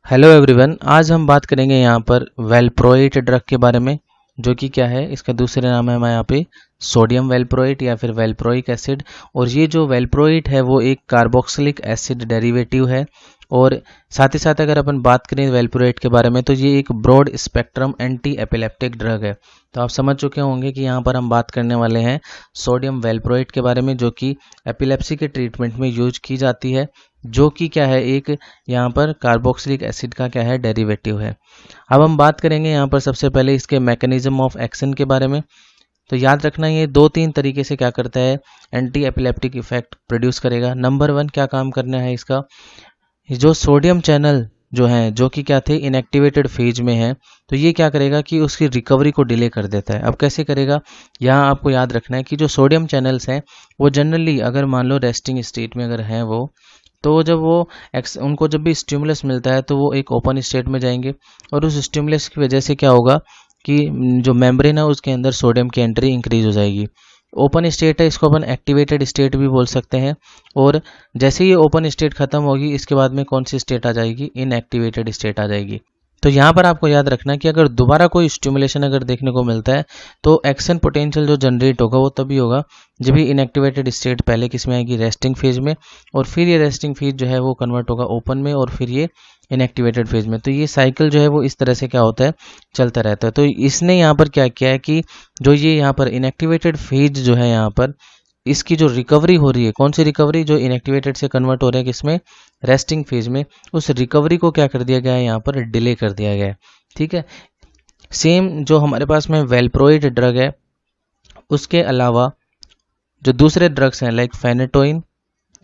Hello everyone, आज हम बात करेंगे यहाँ पर वेलप्रोइट ड्रग के बारे में, जो कि क्या है, इसका दूसरे नाम है हमारे यहाँ पे सोडियम वेलप्रोइट या फिर वेलप्रोइक एसिड। और ये जो वेलप्रोइट है वो एक कार्बोक्सिलिक एसिड डेरिवेटिव है। और साथ ही साथ अगर अपन बात करें वेलप्रोइट के बारे में तो ये एक broad spectrum anti epileptic drug है। तो आप समझ चुके होंगे कि यहाँ पर हम बात करने वाले हैं सोडियम वेलप्रोइट के बारे में, जो कि एपिलेप्सी के ट्रीटमेंट में यूज की जाती है, जो कि क्या है, एक यहाँ पर कार्बोक्सिलिक एसिड का क्या है, डेरिवेटिव है। अब हम बात करेंगे यहाँ पर सबसे पहले इसके मैकेनिज्म ऑफ एक्शन के बारे में। तो याद रखना, ये दो तीन तरीके से क्या करता है, एंटी एपिलेप्टिक इफेक्ट प्रोड्यूस करेगा। नंबर वन क्या काम करना है इसका, जो सोडियम चैनल जो है, जो कि क्या थे, इनएक्टिवेटेड फेज में है, तो ये क्या करेगा कि उसकी रिकवरी को डिले कर देता है। अब कैसे करेगा, यहाँ आपको याद रखना है कि जो सोडियम चैनल्स हैं वो जनरली अगर मान लो रेस्टिंग स्टेट में अगर हैं वो, तो जब वो उनको जब भी स्टिमुलस मिलता है तो वो एक ओपन स्टेट में जाएंगे। और उस स्टिमुलस की वजह से क्या होगा कि जो मेम्ब्रेन है उसके अंदर सोडियम की एंट्री इंक्रीज हो जाएगी। ओपन स्टेट है, इसको अपन एक्टिवेटेड स्टेट भी बोल सकते हैं। और जैसे ही ओपन स्टेट खत्म होगी, इसके बाद में कौन सी स्टेट आ जाएगी, इनएक्टिवेटेड स्टेट आ जाएगी। तो यहाँ पर आपको याद रखना कि अगर दोबारा कोई स्टिमुलेशन अगर देखने को मिलता है तो एक्शन पोटेंशियल जो जनरेट होगा वो तभी होगा जब भी इनएक्टिवेटेड स्टेट पहले किस में आएगी, रेस्टिंग फेज में, और फिर ये रेस्टिंग फेज जो है वो कन्वर्ट होगा ओपन में, और फिर ये इनएक्टिवेटेड फेज में। तो ये साइकिल जो है वो इस तरह से क्या होता है, चलता रहता है। तो इसने यहाँ पर क्या किया है कि जो ये यहाँ पर इनएक्टिवेटेड फेज जो है, यहाँ पर इसकी जो रिकवरी हो रही है, कौन सी रिकवरी, जो इनएक्टिवेटेड से कन्वर्ट हो रहे हैं किसमें, रेस्टिंग फेज में, उस रिकवरी को क्या कर दिया गया है, यहाँ पर डिले कर दिया गया है। ठीक है। सेम जो हमारे पास में वेलप्रोइड ड्रग है, उसके अलावा जो दूसरे ड्रग्स हैं लाइक फेनेटोइन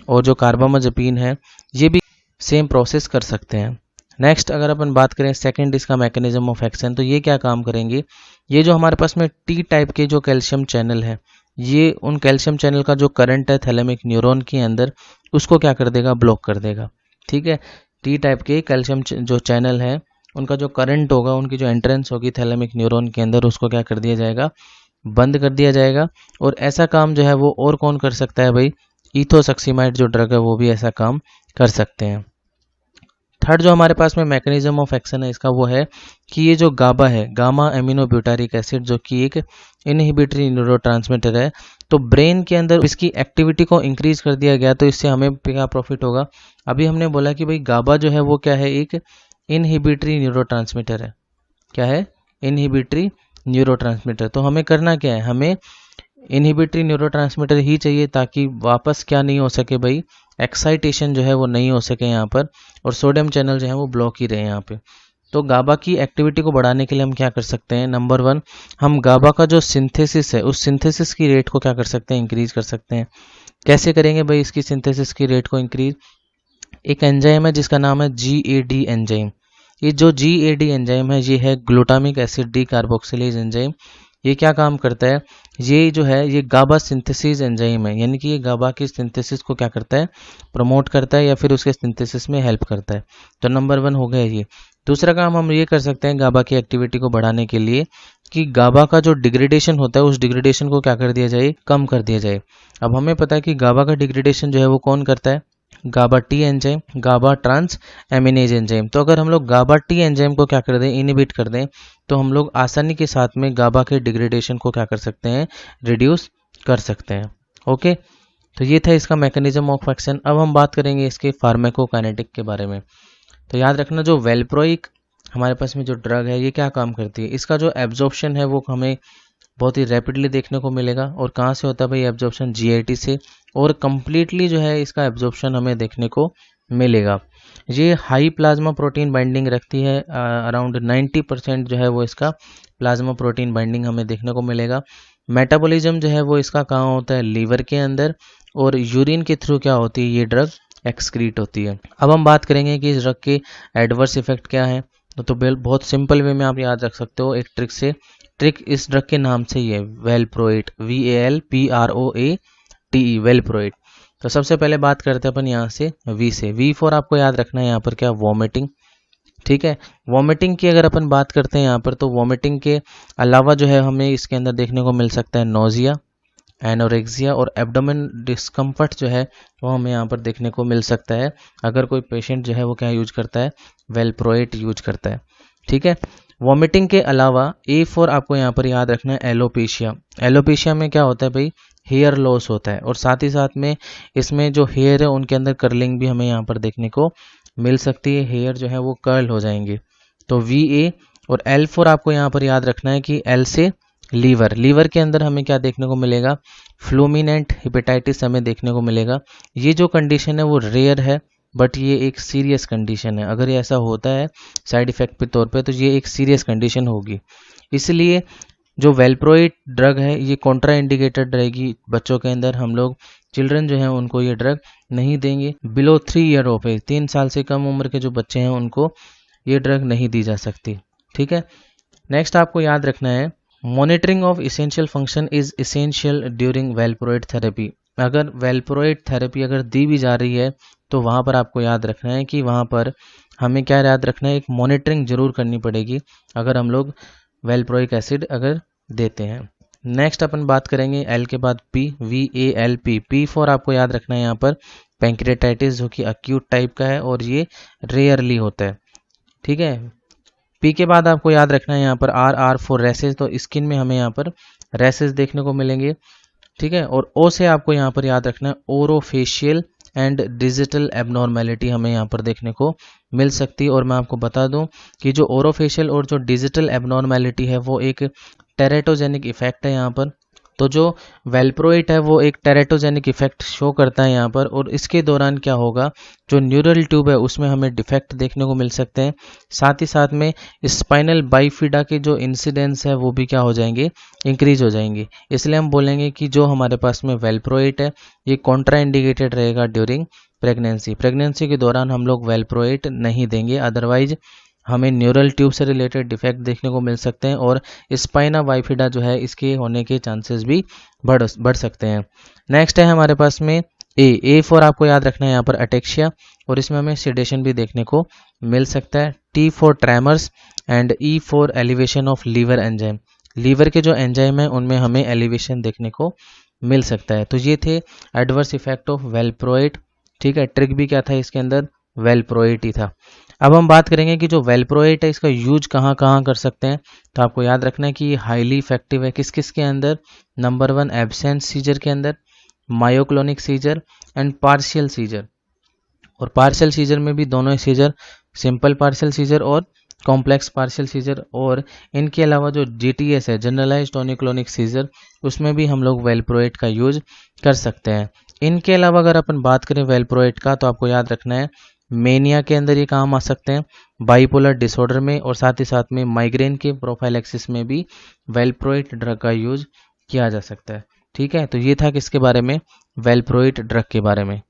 और जो कार्बामाजेपिन है, ये भी सेम प्रोसेस कर सकते हैं। नेक्स्ट अगर अपन बात करें सेकंड इसका मैकेनिज्म ऑफ एक्शन, तो ये क्या काम करेंगे, ये जो हमारे पास में टी टाइप के जो कैल्शियम चैनल है, ये उन कैल्शियम चैनल का जो करंट है थैलेमिक न्यूरॉन के अंदर, उसको क्या कर देगा, ब्लॉक कर देगा। ठीक है। टी टाइप के कैल्शियम जो चैनल है, उनका जो करंट होगा, उनकी जो एंट्रेंस होगी थैलेमिक न्यूरॉन के अंदर, उसको क्या कर दिया जाएगा, बंद कर दिया जाएगा। और ऐसा काम जो है वो और कौन कर सकता है भाई, इथोसक्सीमाइड जो ड्रग है वो भी ऐसा काम कर सकते हैं। थर्ड जो हमारे पास में मैकेनिज्म ऑफ एक्शन है इसका, वो है कि ये जो गाबा है, गामा एमिनो ब्यूटारिक एसिड, जो कि एक इनहिबिटरी न्यूरोट्रांसमीटर है, तो ब्रेन के अंदर इसकी एक्टिविटी को इंक्रीज कर दिया गया। तो इससे हमें क्या प्रॉफिट होगा, अभी हमने बोला कि भाई गाबा जो है वो क्या है, एक इनहिबिटरी न्यूरोट्रांसमीटर है। क्या है, इनहिबिटरी न्यूरोट्रांसमीटर। तो हमें करना क्या है, हमें इनहिबिटरी न्यूरोट्रांसमीटर ही चाहिए ताकि वापस क्या नहीं हो सके भाई, एक्साइटेशन जो है वो नहीं हो सके यहाँ पर, और सोडियम चैनल जो है वो ब्लॉक ही रहे यहाँ पे। तो गाबा की एक्टिविटी को बढ़ाने के लिए हम क्या कर सकते हैं, नंबर वन, हम गाबा का जो सिंथेसिस है, उस सिंथेसिस की रेट को क्या कर सकते हैं, इंक्रीज कर सकते हैं। कैसे करेंगे भाई इसकी सिंथेसिस की रेट को इंक्रीज, एक एंजाइम है जिसका नाम है GAD एंजाइम। ये जो GAD एंजाइम है, ये है glutamic acid D carboxylase enzyme. ये क्या काम करता है, ये जो है ये गाबा सिंथेसिस एंजाइम है, यानी कि ये गाबा की सिंथेसिस को क्या करता है, प्रमोट करता है या फिर उसके सिंथेसिस में हेल्प करता है। तो नंबर वन हो गया ये। दूसरा काम हम ये कर सकते हैं गाबा की एक्टिविटी को बढ़ाने के लिए, कि गाबा का जो डिग्रेडेशन होता है उस डिग्रेडेशन को क्या कर दिया जाए, कम कर दिया जाए। अब हमें पता है कि गाबा का डिग्रेडेशन जो है वो कौन करता है, गाबा टी एंजाइम, गाबा ट्रांस एमिनेज एंजाइम। तो अगर हम लोग गाबा टी एंजाइम को क्या कर दें, इनिबिट कर दें, तो हम लोग आसानी के साथ में गाबा के डिग्रेडेशन को क्या कर सकते हैं, रिड्यूस कर सकते हैं। ओके। तो ये था इसका मैकेनिज्म ऑफ एक्शन। अब हम बात करेंगे इसके फार्माकोकाइनेटिक के बारे में। तो याद रखना, जो वेलप्रोइक हमारे पास में जो ड्रग है, ये क्या काम करती है, इसका जो एब्जॉर्प्शन है वो हमें बहुत ही रैपिडली देखने को मिलेगा। और कहाँ से होता है भाई एब्जॉर्प्शन, GIT से। और कम्प्लीटली जो है इसका एब्जॉर्प्शन हमें देखने को मिलेगा। ये हाई प्लाज्मा प्रोटीन बाइंडिंग रखती है, अराउंड 90% जो है वो इसका प्लाज्मा प्रोटीन बाइंडिंग हमें देखने को मिलेगा। मेटाबॉलिज्म जो है वो इसका कहाँ होता है, लीवर के अंदर, और यूरिन के थ्रू क्या होती है, ये ड्रग एक्सक्रीट होती है। अब हम बात करेंगे कि इस ड्रग के एडवर्स इफेक्ट क्या है। तो बहुत सिंपल वे में आप याद रख सकते हो एक ट्रिक से। ट्रिक इस ड्रग के नाम से ही है, वेलप्रोइट, VALPROATE, वेलप्रोइट। तो सबसे पहले बात करते हैं अपन यहाँ से V से। V फॉर आपको याद रखना है यहाँ पर क्या, वॉमिटिंग। ठीक है। वॉमिटिंग की अगर अपन बात करते हैं यहाँ पर, तो वॉमिटिंग के अलावा जो है हमें इसके अंदर देखने को मिल सकता है नोजिया, एनोरेक्सिया और एब्डोमेन डिस्कम्फर्ट जो है वो हमें यहाँ पर देखने को मिल सकता है अगर कोई पेशेंट जो है वो क्या यूज करता है, वेलप्रोइट यूज करता है। ठीक है। वॉमिटिंग के अलावा A4 आपको यहाँ पर याद रखना है, एलोपेशिया। एलोपेशिया में क्या होता है भाई, हेयर लॉस होता है और साथ ही साथ में इसमें जो हेयर है उनके अंदर कर्लिंग भी हमें यहाँ पर देखने को मिल सकती है, हेयर जो है वो कर्ल हो जाएंगे। तो VA और L4 आपको यहाँ पर याद रखना है कि L से लीवर। लीवर के अंदर हमें क्या देखने को मिलेगा, फ्लूमिनेंट हेपेटाइटिस हमें देखने को मिलेगा। ये जो कंडीशन है वो रेयर है बट ये एक सीरियस कंडीशन है। अगर ये ऐसा होता है साइड इफेक्ट के तौर पे तो ये एक सीरियस कंडीशन होगी। इसलिए जो वेलप्रोइट ड्रग है ये कॉन्ट्रा इंडिकेटेड रहेगी बच्चों के अंदर। हम लोग चिल्ड्रन जो हैं उनको ये ड्रग नहीं देंगे। बिलो 3 ईयर ऑफ एज, 3 साल से कम उम्र के जो बच्चे हैं उनको ये ड्रग नहीं दी जा सकती। ठीक है। नेक्स्ट आपको याद रखना है, monitoring of essential function is essential during वेलप्रोइट therapy. अगर वेलप्रोइट थेरेपी अगर दी भी जा रही है तो वहाँ पर आपको याद रखना है कि वहाँ पर हमें क्या याद रखना है, एक मॉनिटरिंग जरूर करनी पड़ेगी अगर हम लोग वेलप्रोइक एसिड अगर देते हैं। नेक्स्ट अपन बात करेंगे एल के बाद P, VALP। P4 आपको याद रखना है यहाँ पर पैंक्रेटाइटिस, जो कि अक्यूट टाइप का है और ये रेयरली होता है। ठीक है। P के बाद आपको याद रखना है यहाँ पर R फॉर रैसेज, तो स्किन में हमें यहाँ पर रैसेज देखने को मिलेंगे। ठीक है। और O से आपको यहाँ पर याद रखना है ओरोफेशियल एंड डिजिटल एबनॉर्मेलिटी हमें यहाँ पर देखने को मिल सकती है। और मैं आपको बता दूं कि जो ओरोफेशियल और जो डिजिटल एबनॉर्मेलिटी है वो एक टेरेटोजेनिक इफेक्ट है यहाँ पर। तो जो वेलप्रोइट है वो एक टेरेटोजेनिक इफेक्ट शो करता है यहाँ पर, और इसके दौरान क्या होगा, जो न्यूरल ट्यूब है उसमें हमें डिफेक्ट देखने को मिल सकते हैं। साथ ही साथ में स्पाइनल बाइफिडा के जो इंसिडेंस है वो भी क्या हो जाएंगे, इंक्रीज हो जाएंगे। इसलिए हम बोलेंगे कि जो हमारे पास में वेलप्रोइट है ये कॉन्ट्रा इंडिकेटेड रहेगा ड्यूरिंग प्रेगनेंसी। प्रेगनेंसी के दौरान हम लोग वेलप्रोइट नहीं देंगे, अदरवाइज हमें न्यूरल ट्यूब से रिलेटेड डिफेक्ट देखने को मिल सकते हैं और स्पाइना बाइफिडा जो है इसके होने के चांसेस भी बढ़ सकते हैं। नेक्स्ट है हमारे पास में A4 आपको याद रखना है यहाँ पर अटेक्शिया, और इसमें हमें सेडेशन भी देखने को मिल सकता है। T for tremors and E for elevation of liver enzyme. Liver के जो एंजाइम है उनमें हमें एलिवेशन देखने को मिल सकता है। तो ये थे एडवर्स इफेक्ट ऑफ वेलप्रोइट। ठीक है। ट्रिक भी क्या था इसके अंदर, वेलप्रोइट ही था। अब हम बात करेंगे कि जो वेलप्रोइट है इसका यूज कहाँ कहाँ कर सकते हैं। तो आपको याद रखना है कि ये हाईली इफेक्टिव है किस किस के अंदर, नंबर 1 एब्सेंट सीजर के अंदर, myoclonic seizure and partial seizure. और पार्शियल सीजर में भी दोनों सीजर, सिंपल पार्शियल सीजर और कॉम्प्लेक्स पार्शियल सीजर। और इनके अलावा जो GTS है, जनरलाइज्ड टोनिक-क्लोनिक सीजर, उसमें भी हम लोग वेलप्रोइट का यूज कर सकते हैं। इनके अलावा अगर अपन बात करें वेलप्रोइट का तो आपको याद रखना है मेनिया के अंदर ये काम आ सकते हैं, बाइपोलर डिसऑर्डर में, और साथ ही साथ में माइग्रेन के प्रोफाइलैक्सिस में भी वेलप्रोइट ड्रग का यूज किया जा सकता है। ठीक है। तो ये था किसके बारे में, वेलप्रोइट ड्रग के बारे में।